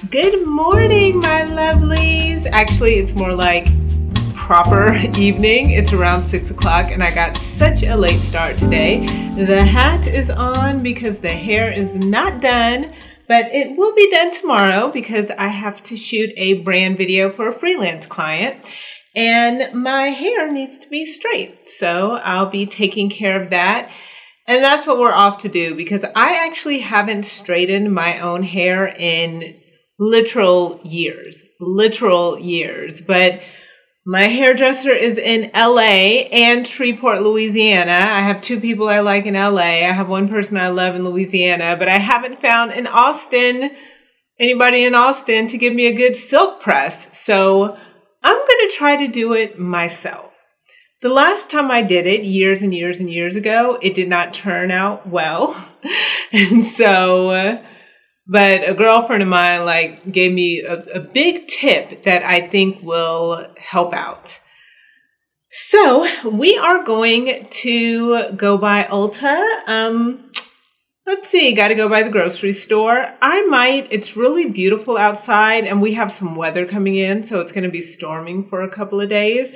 Good morning, my lovelies. Actually, it's more like proper evening. It's around 6 o'clock and I got such a late start today. The hat is on because the hair is not done, but it will be done tomorrow because I have to shoot a brand video for a freelance client and my hair needs to be straight. So I'll be taking care of that. And that's what we're off to do because I actually haven't straightened my own hair in literal years, but my hairdresser is in LA and Shreveport, Louisiana. I have two people I like in LA. I have one person I love in Louisiana, but I haven't found anybody in Austin to give me a good silk press. So I'm going to try to do it myself. The last time I did it, years and years and years ago, it did not turn out well. And so, but a girlfriend of mine gave me a big tip that I think will help out. So we are going to go by Ulta. Let's see, got to go by the grocery store. It's really beautiful outside and we have some weather coming in, so it's going to be storming for a couple of days.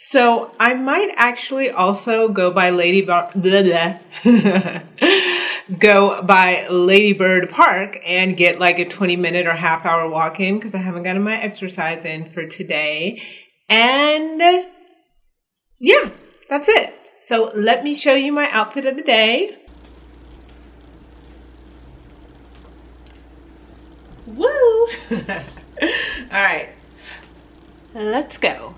So I might actually also go by go by Lady Bird Park and get like a 20-minute or half-hour walk in because I haven't gotten my exercise in for today. And yeah, that's it. So let me show you my outfit of the day. Woo! All right, let's go.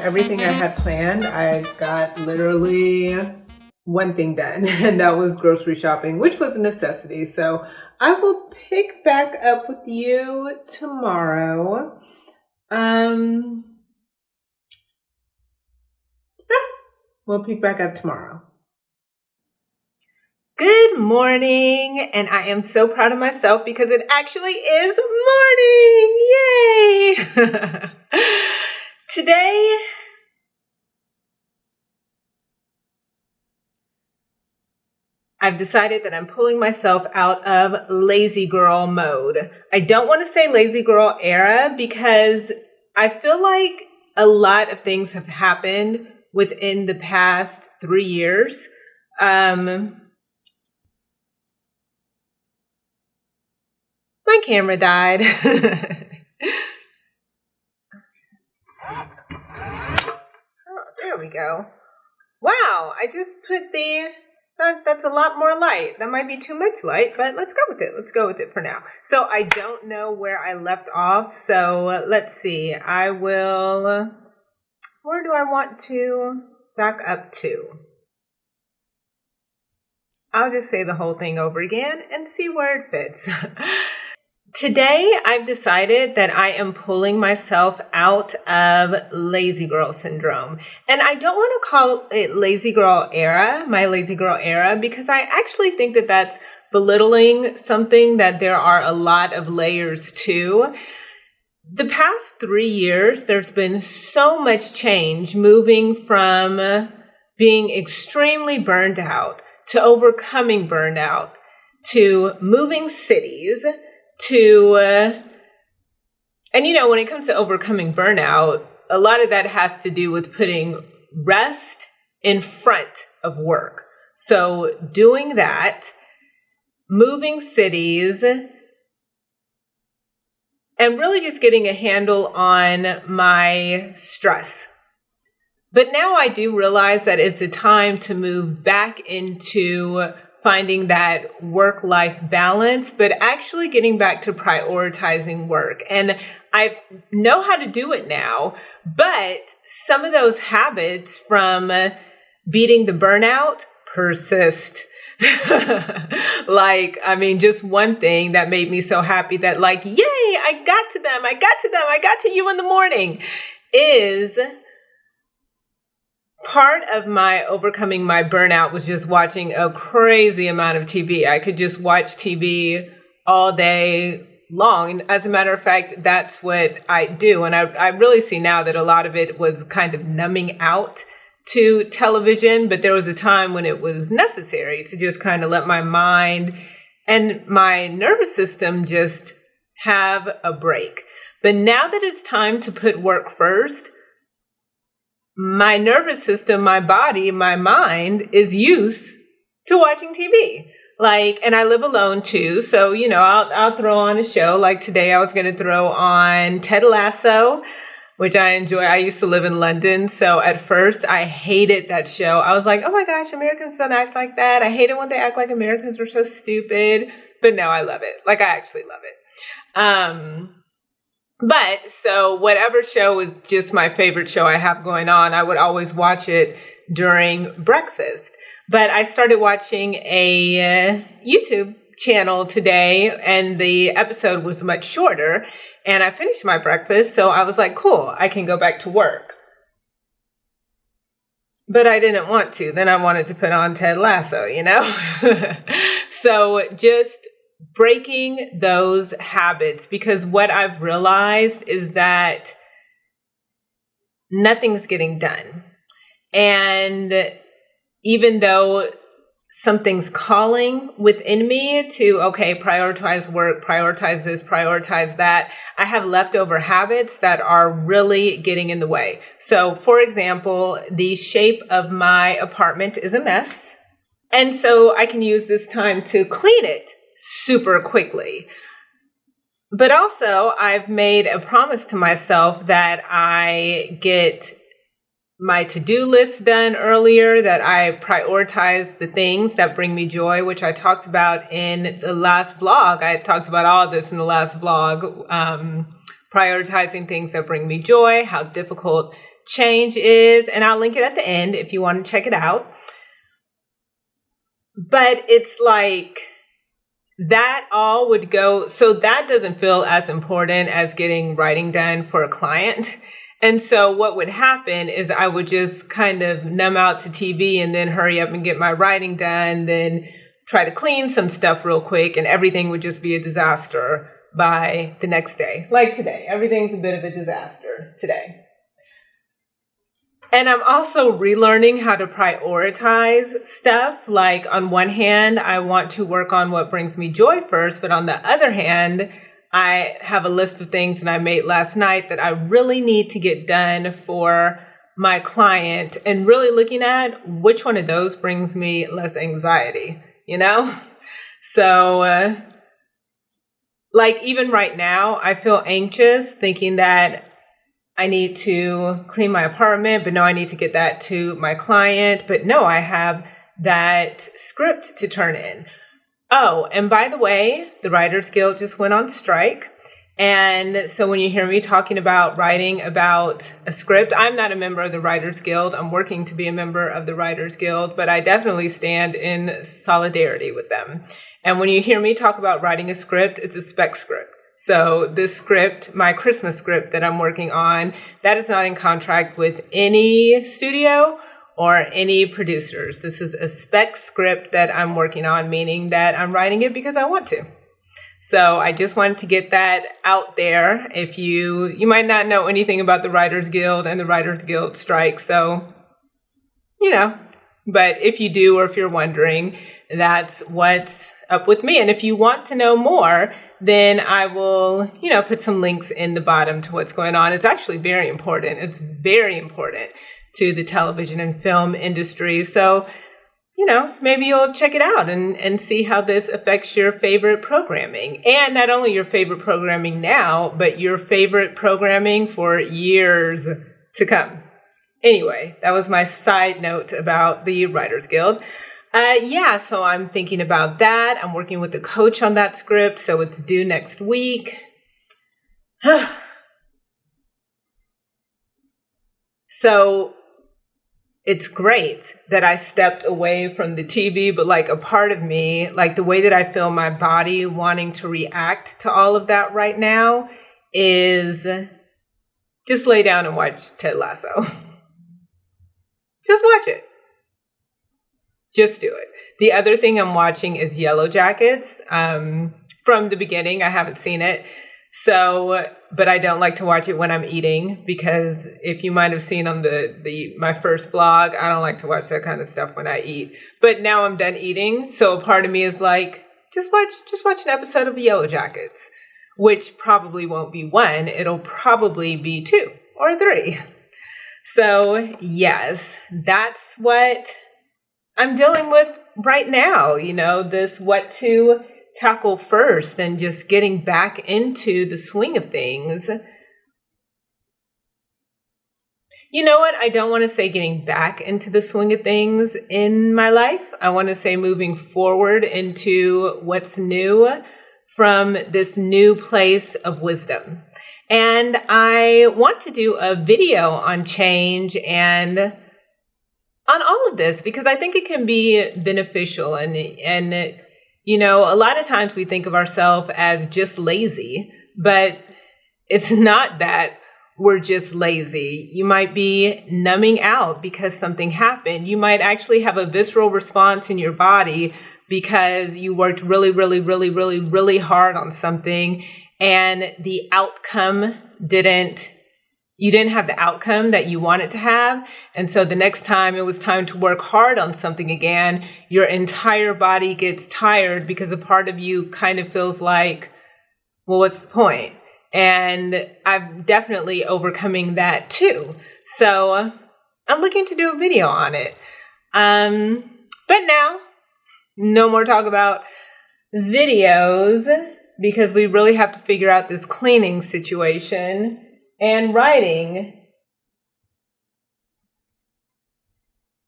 Everything I had planned, I got literally one thing done, and that was grocery shopping, which was a necessity. So I will pick back up with you tomorrow. We'll pick back up tomorrow. Good morning, and I am so proud of myself because it actually is morning. Yay! Today, I've decided that I'm pulling myself out of lazy girl mode. I don't want to say lazy girl era because I feel like a lot of things have happened within the past 3 years. My camera died. There we go. Wow, I just put that's a lot more light. That might be too much light, but let's go with it. Let's go with it for now. So I don't know where I left off. So let's see. Where do I want to back up to? I'll just say the whole thing over again and see where it fits. Today, I've decided that I am pulling myself out of lazy girl syndrome. And I don't want to call it lazy girl era, my lazy girl era, because I actually think that that's belittling something that there are a lot of layers to. The past 3 years, there's been so much change moving from being extremely burned out to overcoming burnout to moving cities and when it comes to overcoming burnout, a lot of that has to do with putting rest in front of work. So doing that, moving cities, and really just getting a handle on my stress. But now I do realize that it's a time to move back into finding that work-life balance, but actually getting back to prioritizing work. And I know how to do it now, but some of those habits from beating the burnout persist. Just one thing that made me so happy that yay, I got to you in the morning is part of my overcoming my burnout was just watching a crazy amount of TV. I could just watch TV all day long. As a matter of fact, that's what I do. And I really see now that a lot of it was kind of numbing out to television, but there was a time when it was necessary to just kind of let my mind and my nervous system just have a break. But now that it's time to put work first, my nervous system, my body, my mind is used to watching TV. And I live alone too. So, I'll throw on a show. Like today, I was going to throw on Ted Lasso, which I enjoy. I used to live in London. So at first I hated that show. I was like, oh my gosh, Americans don't act like that. I hate it when they act like Americans are so stupid. But now I love it. I actually love it. But so whatever show is just my favorite show I have going on, I would always watch it during breakfast. But I started watching a YouTube channel today, and the episode was much shorter, and I finished my breakfast. So I was like, cool, I can go back to work. But I didn't want to. Then I wanted to put on Ted Lasso, So just breaking those habits, because what I've realized is that nothing's getting done. And even though something's calling within me to, prioritize work, prioritize this, prioritize that, I have leftover habits that are really getting in the way. So, for example, the shape of my apartment is a mess. And so I can use this time to clean it super quickly. But also, I've made a promise to myself that I get my to-do list done earlier, that I prioritize the things that bring me joy, which I talked about in the last blog. I talked about all of this in the last blog, prioritizing things that bring me joy, how difficult change is, and I'll link it at the end if you want to check it out. But it's that all would go, so that doesn't feel as important as getting writing done for a client. And so what would happen is I would just kind of numb out to TV and then hurry up and get my writing done, then try to clean some stuff real quick, and everything would just be a disaster by the next day. Like today, everything's a bit of a disaster today. And I'm also relearning how to prioritize stuff. On one hand, I want to work on what brings me joy first, but on the other hand, I have a list of things that I made last night that I really need to get done for my client, and really looking at which one of those brings me less anxiety, So, even right now, I feel anxious thinking that I need to clean my apartment, but no, I need to get that to my client. But no, I have that script to turn in. Oh, and by the way, the Writers Guild just went on strike. And so when you hear me talking about writing about a script, I'm not a member of the Writers Guild. I'm working to be a member of the Writers Guild, but I definitely stand in solidarity with them. And when you hear me talk about writing a script, it's a spec script. So this script, my Christmas script that I'm working on, that is not in contract with any studio or any producers. This is a spec script that I'm working on, meaning that I'm writing it because I want to. So I just wanted to get that out there. If you might not know anything about the Writers Guild and the Writers Guild strike, so, but if you do, or if you're wondering, that's what's up with me. And if you want to know more, then I will, put some links in the bottom to what's going on. It's actually very important. It's very important to the television and film industry. So, maybe you'll check it out and see how this affects your favorite programming. And not only your favorite programming now, but your favorite programming for years to come. Anyway, that was my side note about the Writers Guild. Yeah, so I'm thinking about that. I'm working with the coach on that script, so it's due next week. So it's great that I stepped away from the TV, but like a part of me, like the way that I feel my body wanting to react to all of that right now is just lay down and watch Ted Lasso. Just watch it. Just do it. The other thing I'm watching is Yellow Jackets. From the beginning, I haven't seen it. So, but I don't like to watch it when I'm eating, because if you might have seen on my first vlog, I don't like to watch that kind of stuff when I eat. But now I'm done eating, so a part of me is like, just watch an episode of Yellow Jackets, which probably won't be 1. It'll probably be 2 or 3. So yes, that's what I'm dealing with right now. This what to tackle first and just getting back into the swing of things. You know what? I don't want to say getting back into the swing of things in my life. I want to say moving forward into what's new from this new place of wisdom. And I want to do a video on change and on all of this, because I think it can be beneficial and a lot of times we think of ourselves as just lazy, but it's not that we're just lazy. You might be numbing out because something happened. You might actually have a visceral response in your body because you worked really, really, really, really, really hard on something, and the outcome you didn't have the outcome that you wanted to have. And so the next time it was time to work hard on something again, your entire body gets tired because a part of you kind of feels like, well, what's the point? And I'm definitely overcoming that too. So I'm looking to do a video on it. But now, no more talk about videos, because we really have to figure out this cleaning situation. And writing,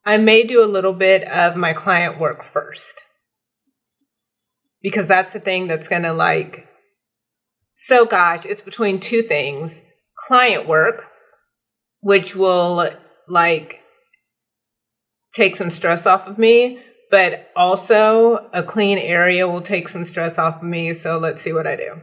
I may do a little bit of my client work first, because that's the thing that's going to so gosh, it's between 2 things. Client work, which will take some stress off of me, but also a clean area will take some stress off of me. So let's see what I do.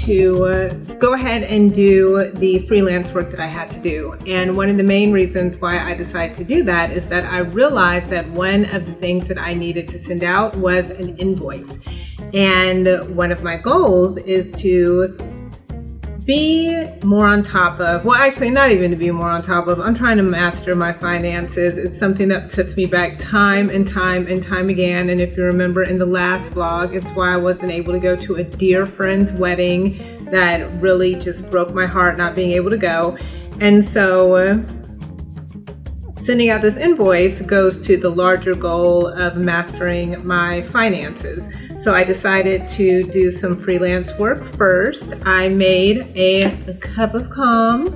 To go ahead and do the freelance work that I had to do. And one of the main reasons why I decided to do that is that I realized that one of the things that I needed to send out was an invoice. And one of my goals is to be more on top of, well, actually not even to be more on top of, I'm trying to master my finances. It's something that sets me back time and time and time again. And if you remember in the last vlog, it's why I wasn't able to go to a dear friend's wedding that really just broke my heart not being able to go. And so sending out this invoice goes to the larger goal of mastering my finances. So I decided to do some freelance work first. I made a cup of calm.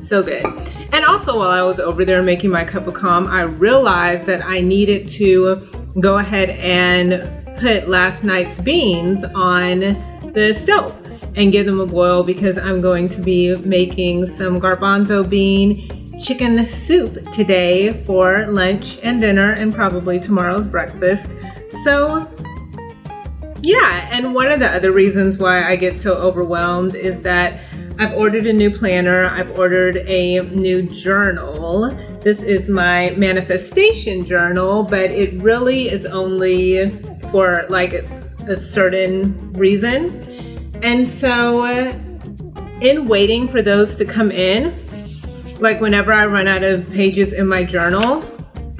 So good. And also while I was over there making my cup of calm, I realized that I needed to go ahead and put last night's beans on the stove and give them a boil, because I'm going to be making some garbanzo bean chicken soup today for lunch and dinner, and probably tomorrow's breakfast. So yeah, and one of the other reasons why I get so overwhelmed is that I've ordered a new planner, I've ordered a new journal. This is my manifestation journal, but it really is only for a certain reason. And so in waiting for those to come in, like whenever I run out of pages in my journal,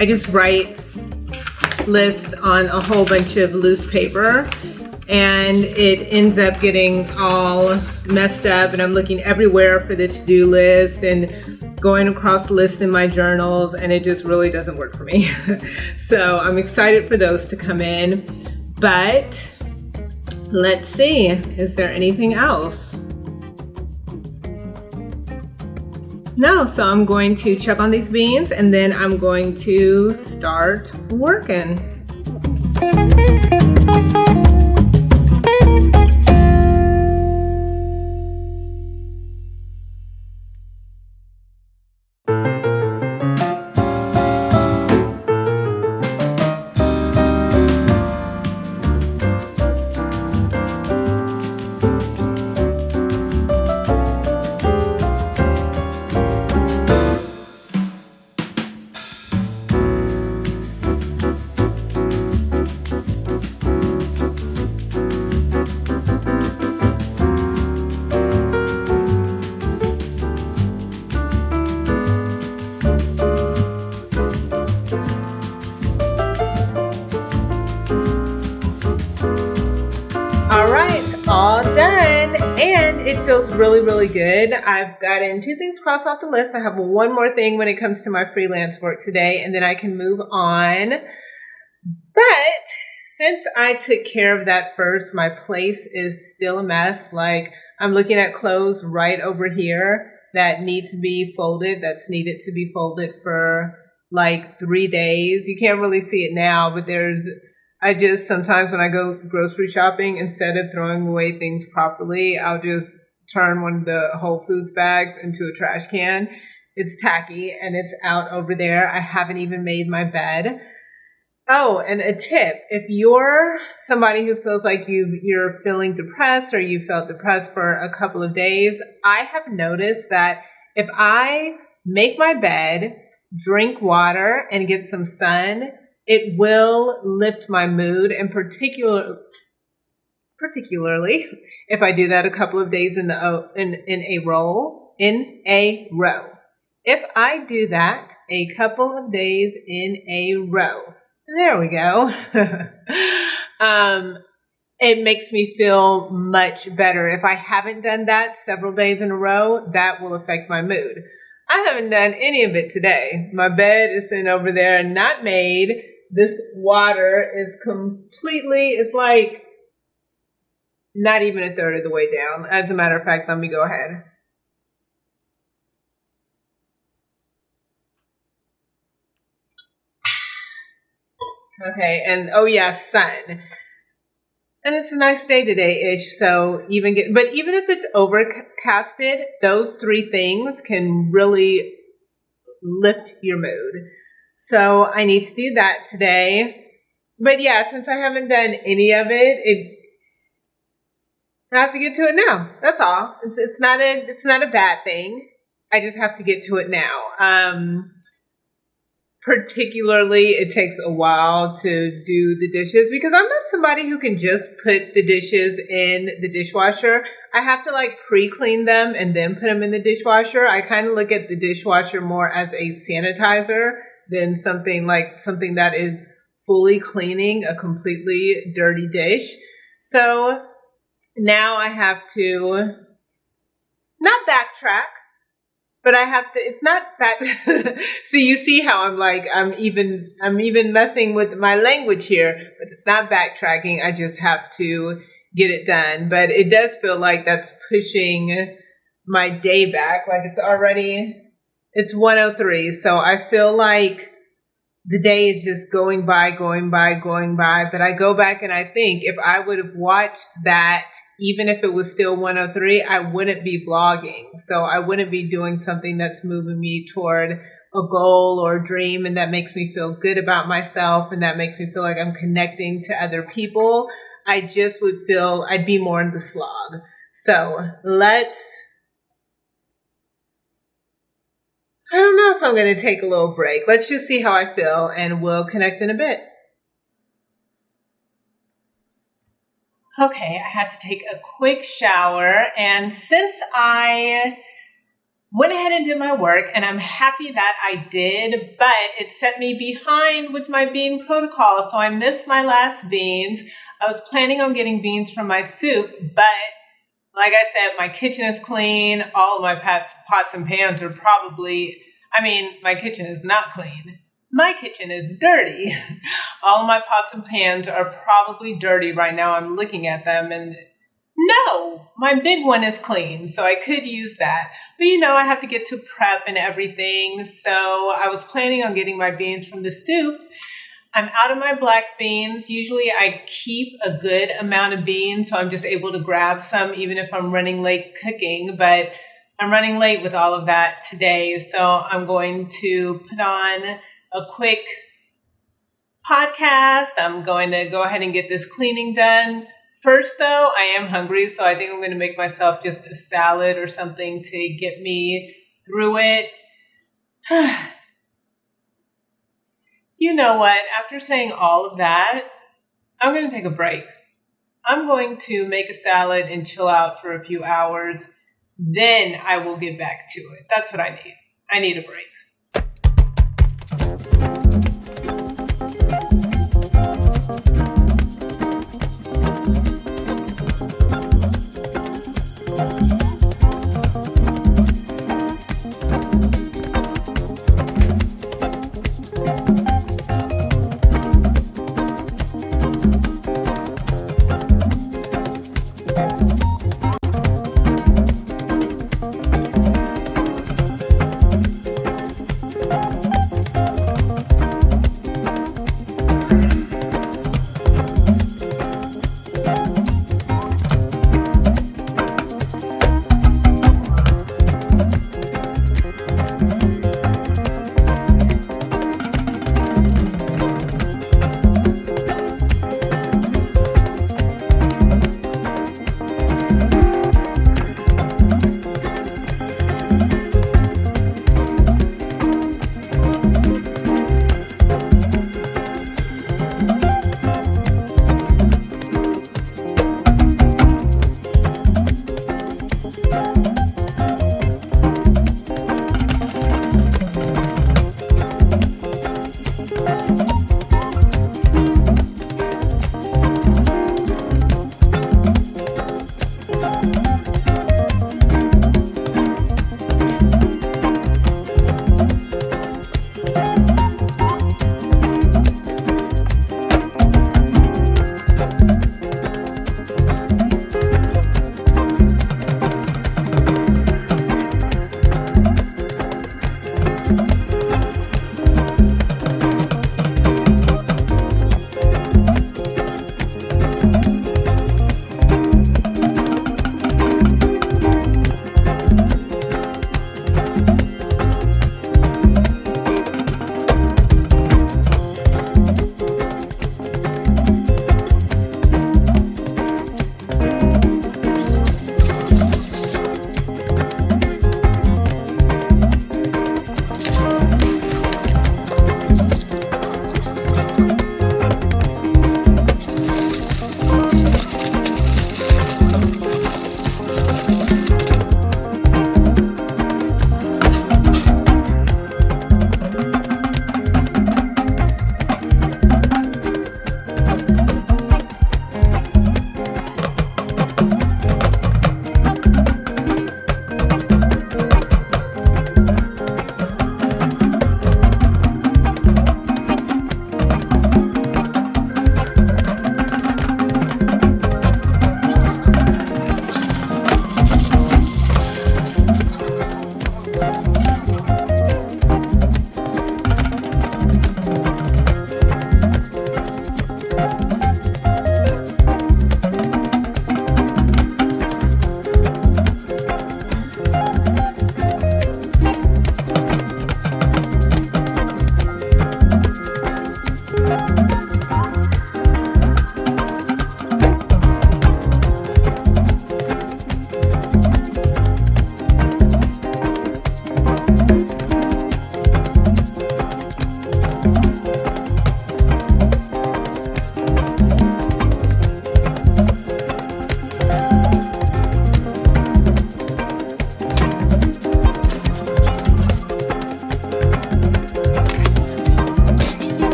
I just write lists on a whole bunch of loose paper, and it ends up getting all messed up, and I'm looking everywhere for the to-do list and going across lists in my journals, and it just really doesn't work for me. So I'm excited for those to come in, but let's see, is there anything else? No, so I'm going to check on these beans and then I'm going to start working. All done, and it feels really good. I've gotten 2 things crossed off the list. I have one more thing when it comes to my freelance work today, and then I can move on. But since I took care of that first, my place is still a mess. Like, I'm looking at clothes right over here that need to be folded, that's needed to be folded for like 3 days. You can't really see it now, but I just sometimes when I go grocery shopping, instead of throwing away things properly, I'll just turn one of the Whole Foods bags into a trash can. It's tacky and it's out over there. I haven't even made my bed. Oh, and a tip, if you're somebody who feels like you're feeling depressed or you felt depressed for a couple of days, I have noticed that if I make my bed, drink water, and get some sun, it will lift my mood, and particularly if I do that a couple of days in a row. If I do that a couple of days in a row, there we go. It makes me feel much better. If I haven't done that several days in a row, that will affect my mood. I haven't done any of it today. My bed is sitting over there, not made. This water is it's like not even a third of the way down. As a matter of fact, let me go ahead. Okay, and oh yeah, sun. And it's a nice day today-ish, so even if it's overcasted, those 3 things can really lift your mood. So I need to do that today. But yeah, since I haven't done any of it, I have to get to it now. That's all. It's not a bad thing. I just have to get to it now. Particularly, it takes a while to do the dishes because I'm not somebody who can just put the dishes in the dishwasher. I have to like pre-clean them and then put them in the dishwasher. I kind of look at the dishwasher more as a sanitizer than something that is fully cleaning a completely dirty dish. So now I have to not backtrack, but I have to, it's not that, so you see how I'm even messing with my language here, but it's not backtracking. I just have to get it done. But it does feel like that's pushing my day back. Like it's 1:03. So I feel like the day is just going by. But I go back and I think if I would have watched that, even if it was still 1:03, I wouldn't be vlogging. So I wouldn't be doing something that's moving me toward a goal or a dream, and that makes me feel good about myself, and that makes me feel like I'm connecting to other people. I just would feel I'd be more in the slog. So I don't know if I'm going to take a little break. Let's just see how I feel, and we'll connect in a bit. Okay, I had to take a quick shower, and since I went ahead and did my work, and I'm happy that I did, but it set me behind with my bean protocol, so I missed my last beans. I was planning on getting beans from my soup, but like I said, my kitchen is clean. All of my pots and pans are my kitchen is not clean. My kitchen is dirty. All of my pots and pans are probably dirty right now. I'm looking at them and no, my big one is clean, so I could use that. But I have to get to prep and everything. So I was planning on getting my beans from the soup. I'm out of my black beans. Usually I keep a good amount of beans, so I'm just able to grab some even if I'm running late cooking. But I'm running late with all of that today, so I'm going to put on a quick podcast. I'm going to go ahead and get this cleaning done. First, though, I am hungry, so I think I'm going to make myself just a salad or something to get me through it. You know what? After saying all of that, I'm going to take a break. I'm going to make a salad and chill out for a few hours. Then I will get back to it. That's what I need. I need a break.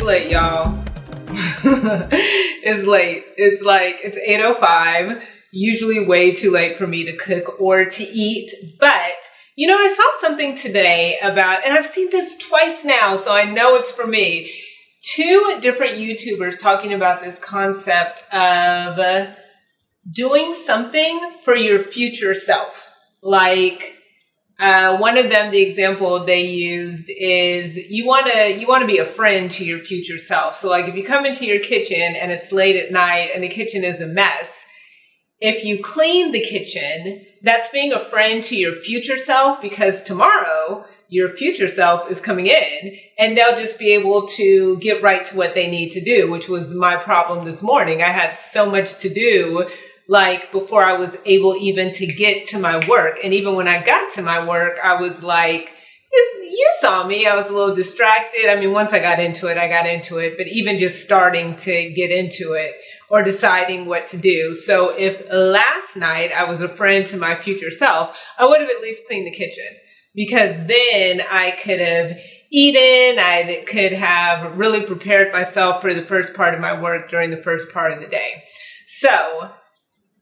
Late, y'all. It's late. It's 8:05. Usually way too late for me to cook or to eat. But, you know, I saw something today about, and I've seen this twice now, so I know it's for me. 2 different YouTubers talking about this concept of doing something for your future self. Like, one of them, the example they used is you want to be a friend to your future self. So like if you come into your kitchen and it's late at night and the kitchen is a mess, if you clean the kitchen, that's being a friend to your future self, because tomorrow your future self is coming in and they'll just be able to get right to what they need to do, which was my problem this morning. I had so much to do, like before I was able even to get to my work. And even when I got to my work, I was like, you saw me, I was a little distracted. I mean, once I got into it, but even just starting to get into it or deciding what to do. So if last night I was a friend to my future self, I would have at least cleaned the kitchen, because then I could have eaten, I could have really prepared myself for the first part of my work during the first part of the day. So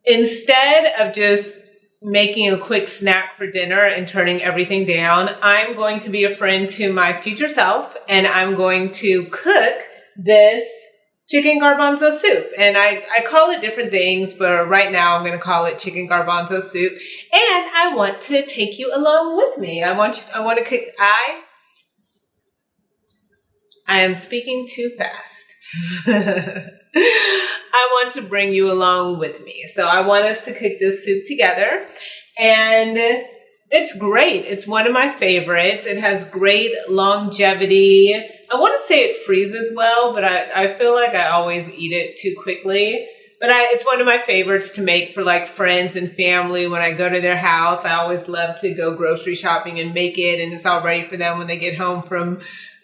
instead of just making a quick snack for dinner and turning everything down, I'm going to be a friend to my future self, and I'm going to cook this chicken garbanzo soup. And I call it different things, but right now I'm going to call it chicken garbanzo soup. And I want to take you along with me. I want to cook. I am speaking too fast. I want to bring you along with me. So I want us to cook this soup together, and it's great. It's one of my favorites. It has great longevity. I want to say it freezes well, but I feel like I always eat it too quickly. But it's one of my favorites to make for like friends and family. When I go to their house, I always love to go grocery shopping and make it, and it's all ready for them when they get home from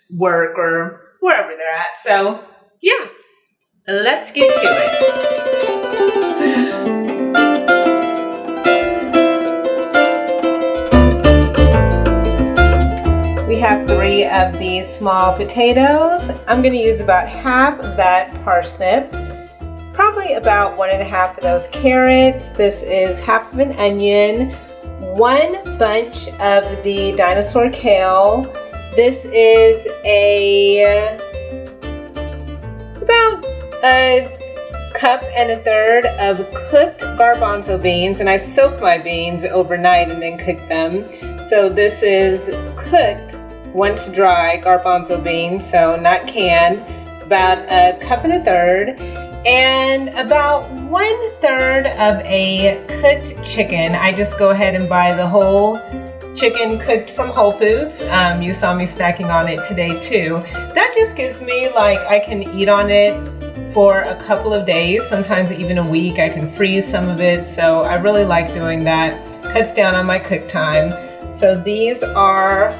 work or wherever they're at. So yeah. Let's get to it. We have 3 of these small potatoes. I'm going to use about half of that parsnip, probably about 1.5 of those carrots. This is half of an onion, 1 bunch of the dinosaur kale. This is about a 1.5 cups of cooked garbanzo beans, and I soaked my beans overnight and then cooked them. So this is cooked once dry garbanzo beans, so not canned, about a 1.5 cups, and about 1/3 of a cooked chicken. I just go ahead and buy the whole chicken cooked from Whole Foods. You saw me snacking on it today too. That just gives me like, I can eat on it for a couple of days, sometimes even a week. I can freeze some of it, so I really like doing that. Cuts down on my cook time. So these are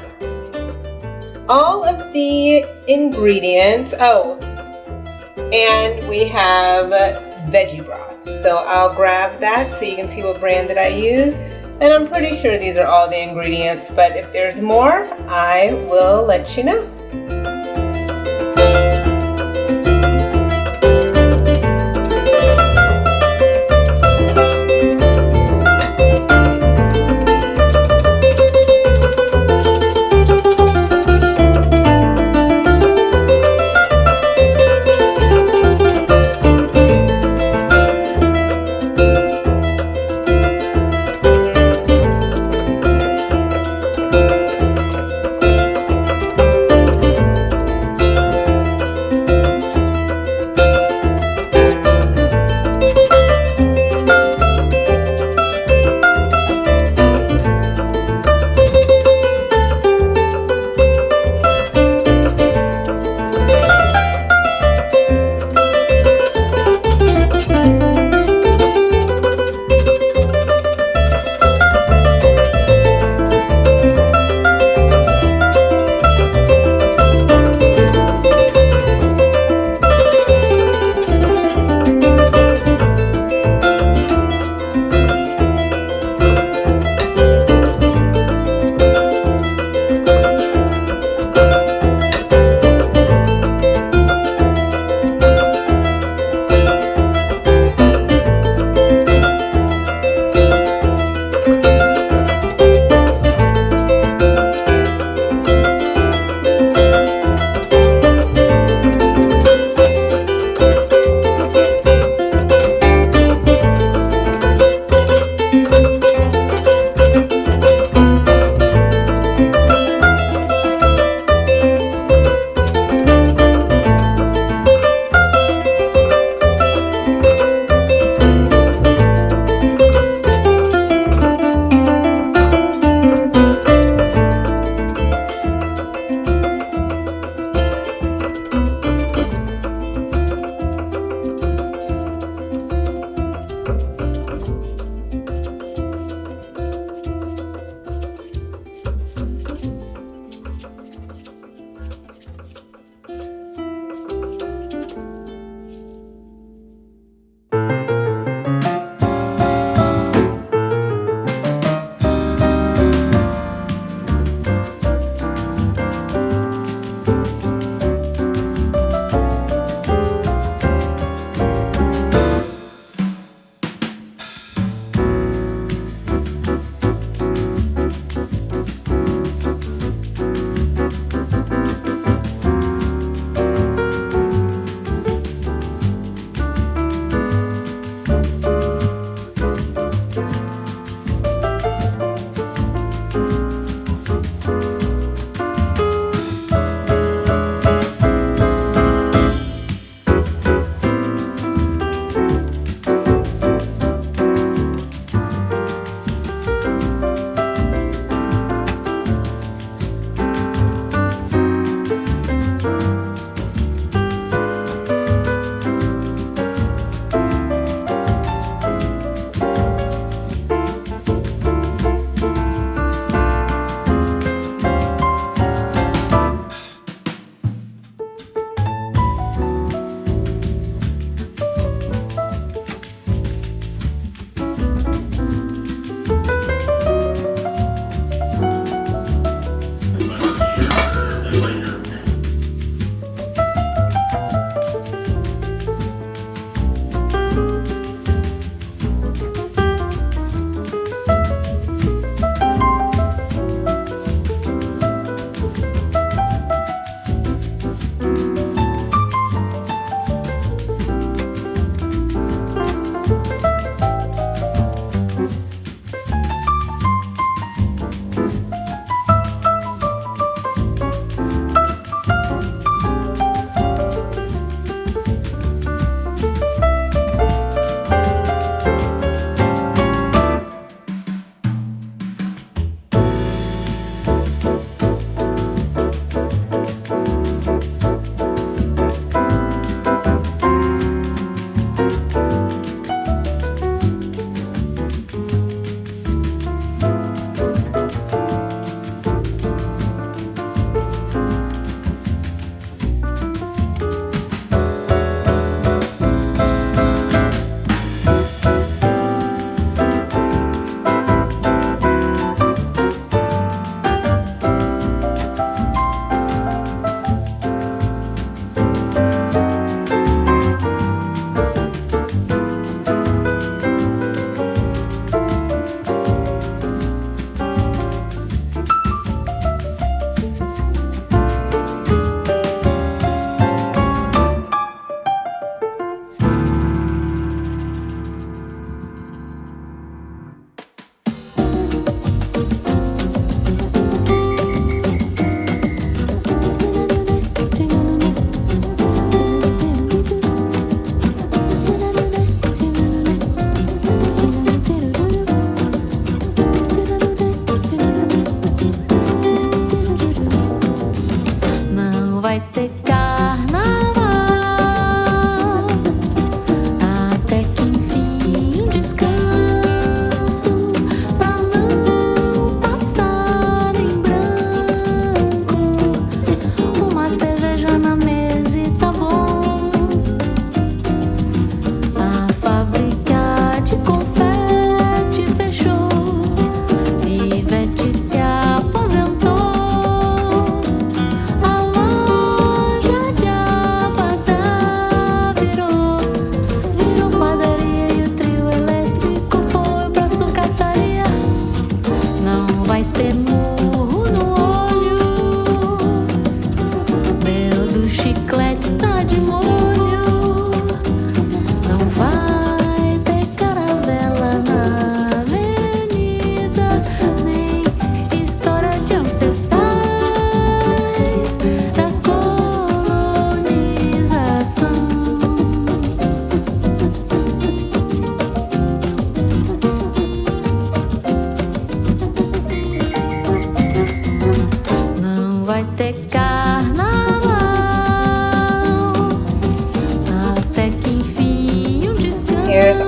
all of the ingredients. Oh, and we have veggie broth. So I'll grab that so you can see what brand that I use. And I'm pretty sure these are all the ingredients, but if there's more, I will let you know.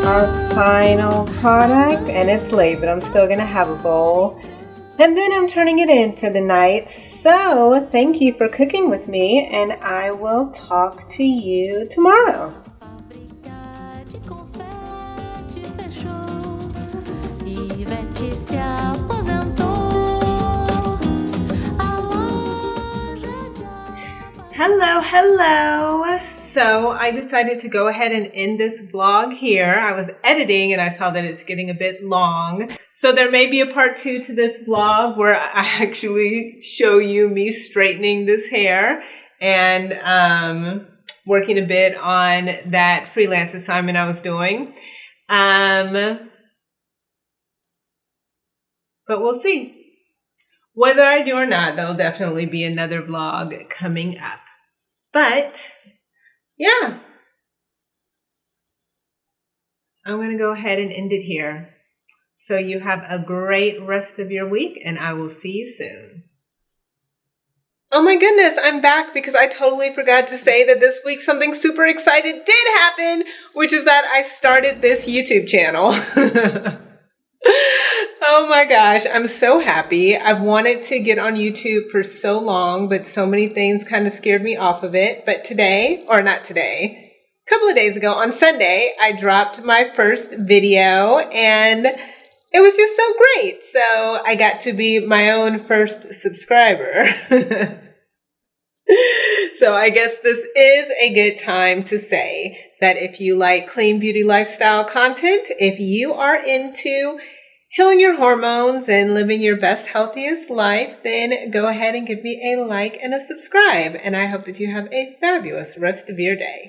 our final product, and it's late, but I'm still gonna have a bowl. And then I'm turning it in for the night. So thank you for cooking with me, and I will talk to you tomorrow. Hello. So I decided to go ahead and end this vlog here. I was editing and I saw that it's getting a bit long. So there may be a part 2 to this vlog where I actually show you me straightening this hair and working a bit on that freelance assignment I was doing. But we'll see. Whether I do or not, there'll definitely be another vlog coming up. But yeah, I'm going to go ahead and end it here. So you have a great rest of your week, and I will see you soon. Oh my goodness, I'm back because I totally forgot to say that this week something super exciting did happen, which is that I started this YouTube channel. Oh my gosh, I'm so happy. I've wanted to get on YouTube for so long, but so many things kind of scared me off of it. But today, or not today, a couple of days ago on Sunday, I dropped my first video and it was just so great. So I got to be my own first subscriber. So I guess this is a good time to say that if you like clean beauty lifestyle content, if you are into healing your hormones and living your best, healthiest life, then go ahead and give me a like and a subscribe. And I hope that you have a fabulous rest of your day.